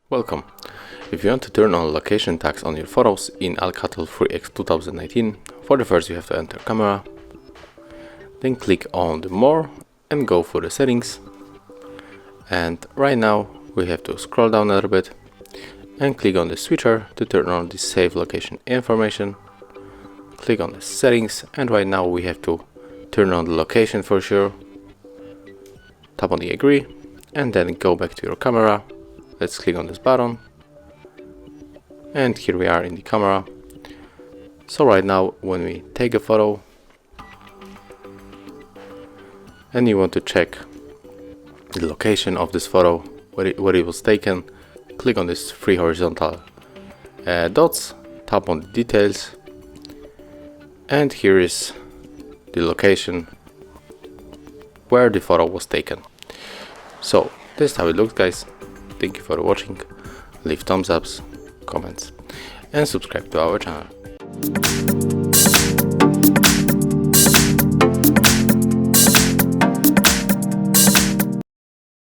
Welcome. If you want to turn on location tags on your photos in ALCATEL X3 2019, for the first you have to enter camera, then click on the more and go for the settings. And right now we have to scroll down a little bit and click on the switcher to turn on the save location information. Click on the settings, and right now we have to turn on the location for sure. Tap on the agree and then go back to your camera. Let's click on this button, and here we are in the camera. So right now when we take a photo and you want to check the location of this photo, where it was taken, click on these three horizontal dots, tap on the details, and here is the location where the photo was taken. So this is how it looks, guys. Thank you for watching. Leave thumbs ups, comments, and subscribe to our channel.